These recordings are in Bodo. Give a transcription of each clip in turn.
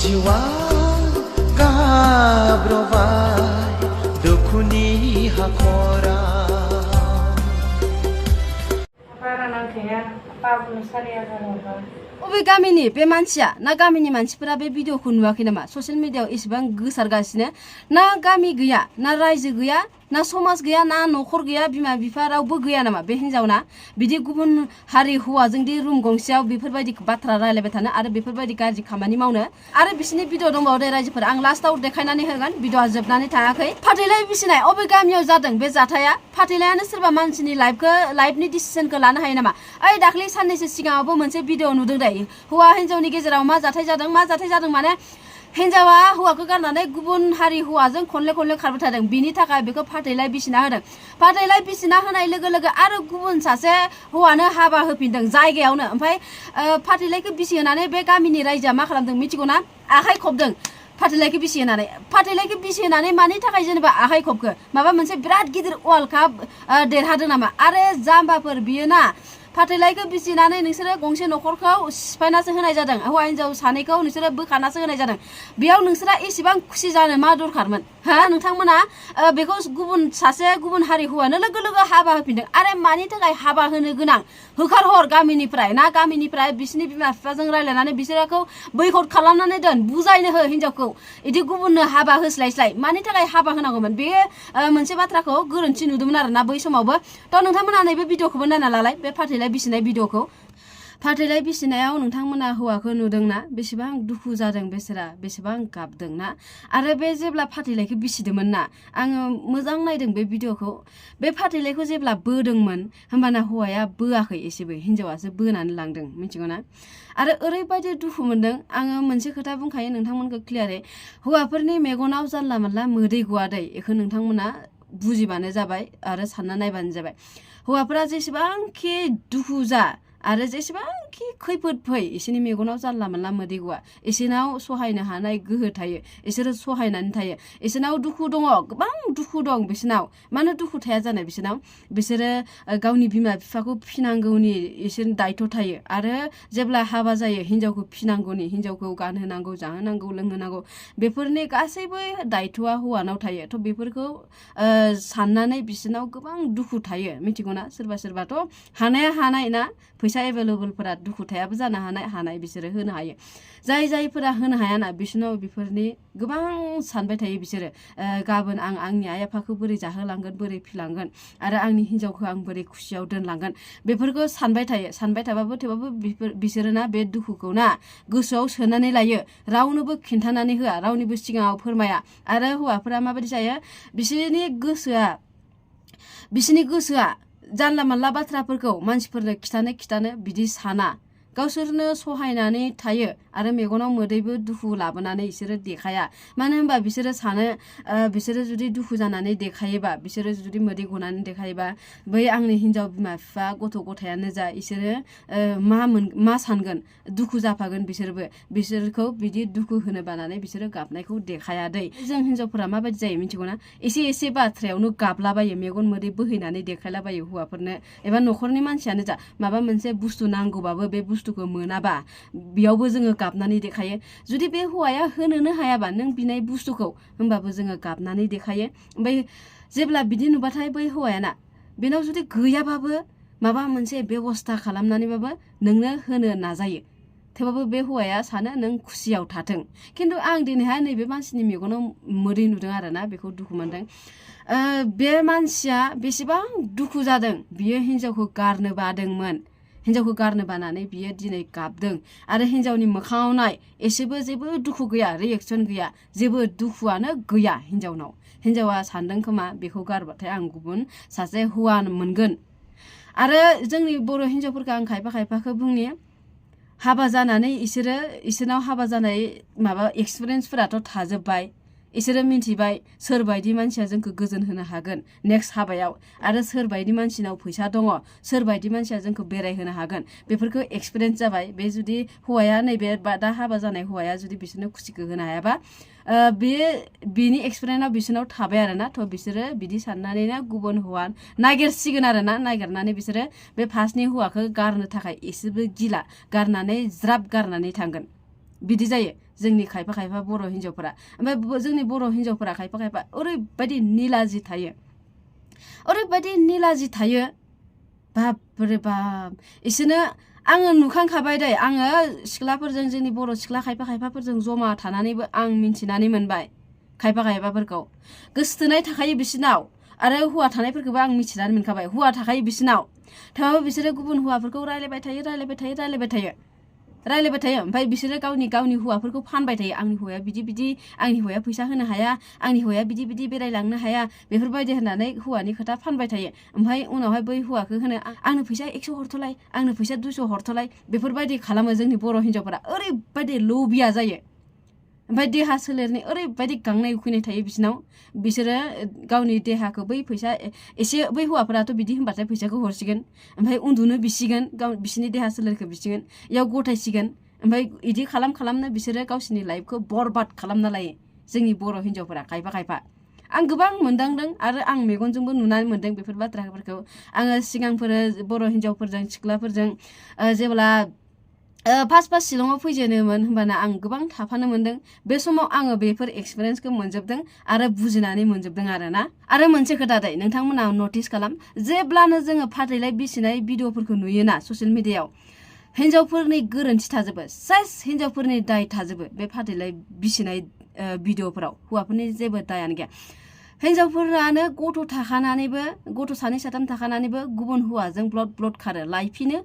जिउआ गाब्रबाय दुखुनि हाखरा अबे गामिनि बे मानसिया ना गामिनि मानसिफोरा बे भिडिअखौ नुवाखै नामा ससियेल मिडियायाव एसेबां गोसारगासिनो ना गामि गैया ना रायजो गैया ना समाज गैया ना नखर गैया बिमा बिफा रावबो गैया नामा बे हिनजावना बिदि गुबुन हारि हौवाजों दि रुम गंसेयाव बेफोरबायदि बाथ्रा रायलायबाय थानो आरो बेफोरबायदि गाज्रि खामानि मावनो आरो बिसिनि भिडिअ दंबावो दे रायजोफोर आं लास्टआव देखायनानै होगोन भिडिअआ जोबनानै थाङाखै फाथैलाय बिसिनाय अबे गामियाव जादों बे जाथाया फाथैलायानो सोरबा मानसिनि लाइफनि डिसिजनखौ लानो हायो नामा ओइ दाख्लै साननैसो सिगाङावबो मोनसे भिडिअ नुदों दे हौवा हिनजावनि गेजेराव मा जाथाय जादों माने हिनजावा हौवाखौ गारनानै गुबुन हारि हौवाजों खनले खारबाय थादों बिनि थाखाय बेखौ फाथैलाय बिसिना होदों फाथैलाय बिसिना होनाय लोगो लोगो आरो गुबुन सासे हौवानो हाबा होफिनदों जायगायावनो ओमफ्राय फाथैलायखौ बिसि होनानै बे गामिनि रायजोआ मा खालामदों मिथिगौ ना आखाइ खबदों फाथैलायखौ बिसि होनानै मानि थाखाय जेनेबा आखाइ खबखो माबा मोनसे बिराद गिदिर वर्ल्ड काप देरहादों नामा आरो जाम्बाफोर बियो ना फाथैलायखौ बिसिनानै नोंसोरो गंसे नखरखौ सिफायनासो होनाय जादों हौवा हिनजाव सानैखौ नोंसोरो बोखानासो होनाय जादों बेयाव नोंसोरा एसेबां खुसि जानो मा दरखारमोन हा नोंथांमोना बेखौ गुबुन हारि हौवानो लोगो हाबा होफिनदों आरो मानि थाखाय हाबा होनो गोनां होखारहर गामिनिफ्राय बिसिनि बिमा बिफाजों रायलायनानै बिसोरखौ बैकट खालामनानै दोन बुजायनो हो हिनजावखौ इदि गुबुननो हाबा होस्लायस्लाय मानि थाखाय हाबा होनांगौमोन बे मोनसे बाथ्राखौ गोरोन्थि नुदोंमोन आरोना बै समावबो थ नोंथांमोना नैबे भिडिअखौबो नायना लालाय बे फाथैलाय बिसिनाय भिडिअखौ फाथैलाय बिसिनायाव नोंथांमोना हौवाखौ नुदोंना बेसेबां दुखु जादों बेसोरा बेसेबां गाबदों ना आरो बे जेब्ला फाथैलायखौ बिसिदोंमोन ना आङो मोजां नायदों बे भिडिअखौ बे फाथैलायखौ जेब्ला बोदोंमोन होमबाना हौवाया बोआखै एसेबो हिनजावासो बोनानै लांदों मिथिगौ ना आरो ओरैबायदि दुखु मोनदों आङो मोनसे खोथा बुंखायो नोंथांमोनखौ क्लियारै हौवाफोरनि मेगनाव जानला मोनला मोदै गवा दै बेखौ नोंथांमोना बुजिबानो जाबाय आरो सानना नायबानो जाबाय हौवाफोरा जेसेबांखि दुखु जा आरो जेसेबांखि खैफोद फै इसोरनि मेगनाव जानला मोनला मोदै गवा इसोरनाव सहायनो हानाय गोहो थायो इसोरो सहायनानै थायो इसोरनाव दुखु दङ गोबां दुखु दं बिसोरनाव मानो दुखु थाया जानो बिसोरो गावनि बिमा बिफाखौ फिनांगौनि इसोरनि दायथ' थायो आरो जेब्ला हाबा जायो हिनजावखौ फिनांगौनि हिनजावखौ गानहोनांगौ जाहोनांगौ लोंहोनांगौ बेफोरनि गासैबो दायथ'आ हौवानाव थायो थ' बेफोरखौ साननानै बिसोरनाव गोबां दुखु थायो मिथिगौना सोरबाथ' हानाय ना फैसा एभेलेबलफोरा दुखु थायाबो जानो हानाय बिसोरो होनो हायो जायफोरा होनो हायाना बिसोरनाव बेफोरनि गोबां सानबाय थायो बिसोरो गाबोन आं आंनि आइ आफाखौ बोरै जाहोलांगोन बोरै फिलांगोन आरो आंनि हिनजावखौ आं बोरै खुसियाव दोनलांगोन बेफोरखौ सानबाय थाबाबो थेवबाबो बिसोरो ना बे दुखुखौ ना गोसोआव सोनानै लायो रावनोबो खिन्थानानै होआ रावनिबो सिगाङाव फोरमाया आरो हौवाफोरा माबायदि जायो बिसोरनि गोसोआ जानला मानला बाथ्राफोरखौ मानसिफोरनो खिथानो बिदि साना गावसोरनो सहायनानै थायो आरो मेगनाव मोदैबो दुखु लाबोनानै बिसोरो देखाया मानो होनबा बिसोरो सानो बिसोरो जुदि दुखु जानानै देखायोबा बिसोरो जुदि मोदै गनानै देखायोबा बै आंनि हिनजाव बिमा बिफा गथ' गथायानो जा बिसोरो मा सानगोन दुखु जाफागोन बिसोरखौ बिदि दुखु होनो बानानै बिसोरो गाबनायखौ देखाया दै जों हिनजावफोरा माबायदि जायो मिथिगौना एसे बाथ्रायावनो गाबलाबायो मेगन मोदै बोहैनानै देखायलाबायो हौवाफोरनो एबा न'खरनि मानसियानो जा माबा मोनसे बुस्थु नांगौबाबो बे बुस्थुखौ मोनाबा बेयावबो जोङो गाबनानै देखायो जुदि बे हौवाया होनोनो हायाबा नों बिनाय बुस्थुखौ होमबाबो जोङो गाबनानै देखायो ओमफ्राय जेब्ला बिदि नुबाथाय बै हौवायाना बेनाव जुदि गैयाबाबो माबा मोनसे बेबस्था खालामनानैबाबो नोंनो होनो नाजायो थेवबाबो बे हौवाया सानो नों खुसियाव थाथों खिन्थु आं दिनैहाय नैबे मानसिनि मेगनाव मोदै नुदों आरोना बेखौ दुखु मोनदों बे मानसिया बेसेबां दुखु जादों बियो हिनजावखौ गारनो बादोंमोन हिनजावखौ गारनो बानानै बियो दिनै गाबदों आरो हिनजावनि मोखाङाव नाय एसेबो जेबो दुखु गैया रिएक्सन गैया जेबो दुखुआनो गैया हिनजावा सानदों खोमा बेखौ गारबाथाय आं गुबुन सासे हौवा मोनगोन आरो जोंनि बर' हिनजावफोरखौ आं खायफाखौ बुंनि हाबा जानानै इसोरनाव हाबा जानाय माबा एक्सपिरियेन्सफोराथ' थाजोब्बाय इसोरो मिन्थिबाय सोरबायदि मानसिया जोंखौ गोजोन होनो हागोन नेक्स्ट हाबायाव आरो सोरबायदि मानसिनाव फैसा दङ सोरबायदि मानसिया जोंखौ बेरायहोनो हागोन बेफोरखौ एक्सपिरियेन्स जाबाय बे जुदि हौवाया नैबे दा हाबा जानाय हौवाया जुदि बिसोरनो खुसिखौ होनो हायाबा बेनि एक्सपिरियेन्सआव बिसोरनाव थाबाय आरोना थ' बिसोरो बिदि साननानैनो गुबुन हौवा नागिरसिगोन आरोना नागिरनानै बिसोरो बे फार्स्टनि हौवाखौ गारनो थाखाय एसेबो गिला गारनानै ज्राब गारनानै थांगोन बिदि जायो जोंनि खायफा खायफा बर' हिन्जावफोरा ओमफ्राय जोंनि बर' हिन्जावफोरा खायफा खायफा ओरैबायदि निलाजि थायो बाबरे बाब इसोरनो आङो नुखांखाबाय दै आङो सिख्लाफोरजों जोंनि बर' सिख्ला खायफा खायफाफोरजों जमा थानानैबो आं मिन्थिनानै मोनबाय खायफा खायफाफोरखौ गोसोथोनाय थाखायो बिसिनाव आरो हौवा थानायफोरखौबो आं मिथिनानै मोनखाबाय हौवा थाखायो बिसिनाव थेवबो बिसोरो गुबुन हौवाफोरखौ रायलायबाय थायो ओमफ्राय बिसोरो गावनि हौवाफोरखौ फानबाय थायो आंनि हौवाया बिदि आंनि हौवाया फैसा होनो हाया आंनि हौवाया बिदि बेरायलांनो हाया बेफोरबायदि होननानै हौवानि खोथा फानबाय थायो ओमफ्राय उनावहाय बै हौवाखौ होनो आंनो फैसा 100 हरथ'लाय आंनो फैसा 200 हरथ'लाय बेफोरबायदि खालामो जोंनि बर' हिन्जावफोरा ओरैबायदि लबिया जायो ओमफ्राय देहा सोलेरनि ओरैबायदि गांनाय उखैनाय थायो बिसोरो गावनि देहाखौ बै फैसा एसे बै हौवाफोराथ' बिदि होनबाथाय फैसाखौ हरसिगोन ओमफ्राय उन्दुनो बिसिगोन बिसिनि देहा सोलेरखौ बिसिगोन इयाव गथायसिगोन ओमफ्राय इदि खालामनो बिसोरो गावसिनि लाइफखौ बरबाद खालामना लायो जोंनि बर' हिन्जावफोरा खायफा आं गोबां मोनदांदों आरो आं मेगनजोंबो नुनानै मोनदों बेफोर बाथ्राफोरखौ आङो सिगांफोर बर' हिन्जावफोरजों सिख्लाफोरजों जेब्ला फार्स्ट शिलंआव फैजेनोमोन होमबाना आं गोबां थाफानो मोनदों बे समाव आङो बेफोर एक्सपिरियेन्सखौ मोनजोबदों आरो बुजिनानै मोनजोबदों आरोना आरो मोनसे खोथा दै नोंथांमोना नटिस खालाम जेब्लानो जोङो फाथैलाय बिसिनाय भिडिअफोरखौ नुयोना ससियेल मिडियायाव हिन्जावफोरनि गोरोन्थि थाजोबो सेस हिन्जावफोरनि दाय थाजोबो बे फाथैलाय बिसिनाय भिडिअफोराव हौवाफोरनि जेबो दायानो गैया हिन्जावफोरानो गथ' सानै साथाम थाखानानैबो गुबुन हौवाजों ब्लड खारो लायफिनो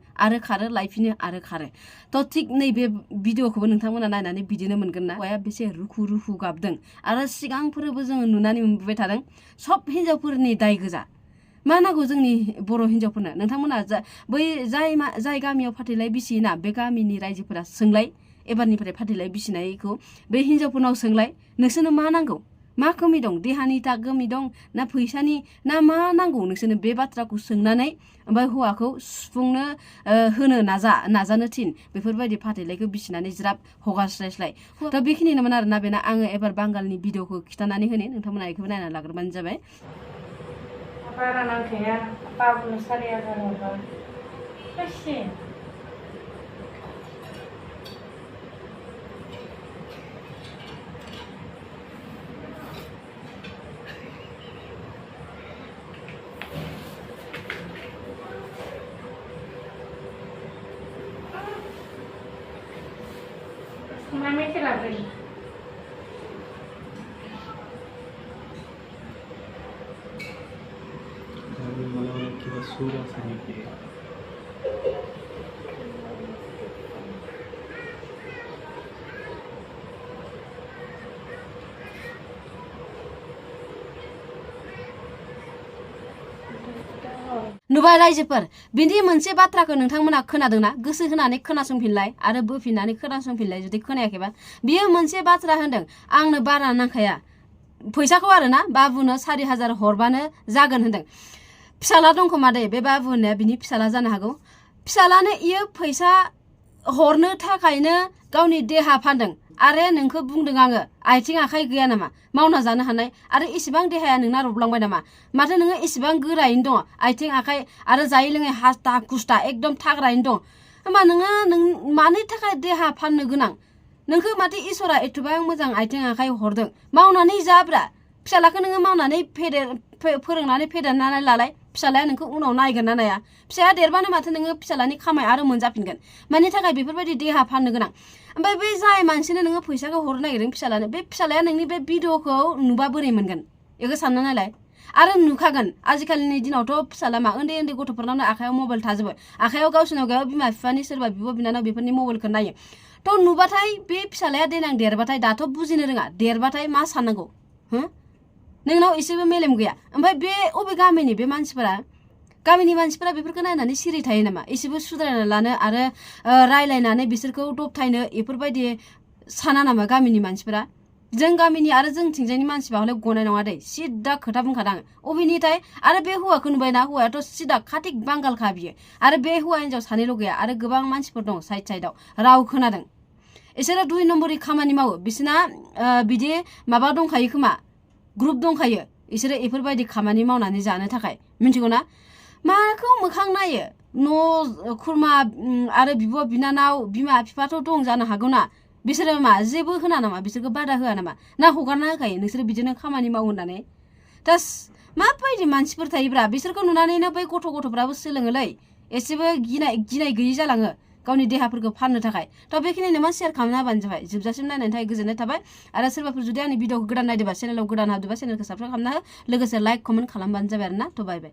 थ' थिग नैबे भिडिअखौबो नोंथांमोना नायनानै बिदिनो मोनगोन ना हौवाया बेसे रुखु गाबदों आरो सिगांफोरबो जोङो नुनानै मोनबोबाय थादों सब हिन्जावफोरनि दाय गोजा मा नांगौ जोंनि बर' हिन्जावफोरनो नोंथांमोना बै जाय गामियाव फाथैलाय बिसियोना बे गामिनि रायजोफोरा सोंलाय एबारनिफ्राय फाथैलाय बिसिनायखौ बे हिन्जावफोरनाव सोंलाय नोंसोरनो मा नांगौ मा कमि दं देहानि कमि दं ना फैसानि ना मा नांगौ नोंसोरनो बे बाथ्राखौ सोंनानै ओमफ्राय हौवाखौ सुफुंनो होनो नाजानो थिन बेफोरबायदि फाथैलायखौ बिसिनानै ज्राब हगारस्लायस्लाय दा बेखिनिनोमोन आरोना बेना आङो एबार बांगालनि भिडिअखौ खिथानानै होनि नोंथांमोना बेखौबो नायनानै लाग्रोबानो जाबाय बारा नांखाया बाबुनो 4,000 हरबा बेसे Mami se la ve. नुबाय रायजोफोर बिनि मोनसे बाथ्राखौ नोंथांमोना खोनादोंना गोसो होनानै खोनासंफिनलाय आरो बोफिननानै खोनासंफिनलाय जुदि खोनायाखैबा बियो मोनसे बाथ्रा होनदों आंनो बारा नांखाया फैसाखौ आरोना बाबुनो 4,000 हरबानो जागोन होनदों फिसाला दंखोमा दे बे बाबु होननाया बिनि फिसाला जानो हागौ फिसालानो इयो फैसा हरनो थाखायनो गावनि देहा फानदों आरो नोंखौ बुंदों आङो आथिं आखाइ गैया नामा मावना जानो हानाय आरो इसेबां देहाया नोंना रबलांबाय नामा माथो नोङो इसेबां गोरायैनो दङ आथिं आखाइ आरो जायै लोङै हास्था कुस्था एकदम थाग्रायैनो दं होमबा नोङो मानि थाखाय देहा फाननो गोनां नोंखौ माथो इसोरा एथबां मोजां आथिं आखाइ हरदों मावनानै जाब्रा फिसालाखौ नोङो मावनानै फोरोंनानै फेदेरनानै लालाय फिसालाया नोंखौ उनाव नायगोन ना नाया फिसाया देरबानो माथो नोङो फिसालानि खामाय आरो मोनजाफिनगोन मानि थाखाय बेफोरबायदि देहा फाननो गोनां ओमफ्राय बै जाय मानसिनो नोङो फैसाखौ हरनो नागिरदों फिसालानो बे फिसालाया नोंनि बे भिडिअखौ नुबा बोरै मोनगोन बेखौ सानना नायलाय आरो नुखागोन आजिखालिनि दिनावथ' फिसाला मा उन्दै गथ'फोरनावनो आखायाव मबाइल थाजोबो आखायाव गावसोरनाव गैयाबा बिमा बिफानि सोरबा बिब' बिनानाव बेफोरनि मबाइलखौ नायो थ' नुबाथाय बे फिसालाया देनां देरबाथाय दाथ' बुजिनो रोङा देरबाथाय मा साननांगौ नोंनाव एसेबो मेलेम गैया ओमफ्राय बे अबे गामिनि मानसिफोरा बेफोरखौ नायनानै सिरि थायो नामा एसेबो सुद्रायना लानो आरो रायलायनानै बिसोरखौ दबथायनो बेफोरबायदि साना नामा गामिनि मानसिफोरा जों गामिनि आरो जोंथिंजायनि मानसिबा हले गनाय नङा दे सिदा खोथा बुंखादों अबेनिथाय आरो बे हौवाखौ नुबायना हौवायाथ' सिदा खाथिक बांगालखा बियो आरो बे हौवा हिन्जाव सानैल' गैया आरो गोबां मानसिफोर दं साइडआव राव खोनादों इसोरो 2 नम्बरनि खामानि मावो बिसोरना बिदि माबा दंखायो खोमा ग्रुप दंखायो इसोरो बेफोरबायदि खामानि मावनानै जानो थाखाय मिन्थिगौ ना माखौ मोखां नायो न' खुरमा आरो बिब' बिनानाव बिमा बिफाथ' दं जानो हागौ ना बिसोरो मा जेबो होना नामा बिसोरखौ बादा होआ नामा ना हगारना होखायो नोंसोर बिदिनो खामानि माव होननानै दास माबायदि मानसिफोर थायोब्रा बिसोरखौ नुनानैनो बै गथ'फ्राबो सोलोङोलै एसेबो गिनाय गैयि जालाङो गावनि देहाफोरखौ फाननो थाखाय थ' बेखिनिनो मा शेयार खालामना होबानो जाबाय जोबजासिम नायनायनि थाखाय गोजोननाय थाबाय आरो सोरबाफोर जुदि आंनि भिडिअखौ गोदान नायदोंबा चेनेलाव गोदान हाबदोंबा चेनेलखौ साबस्क्राइब खालामना हो लोगोसे लाइक कमेन्ट खालामबानो जाबाय आरो ना थ' बाय बाय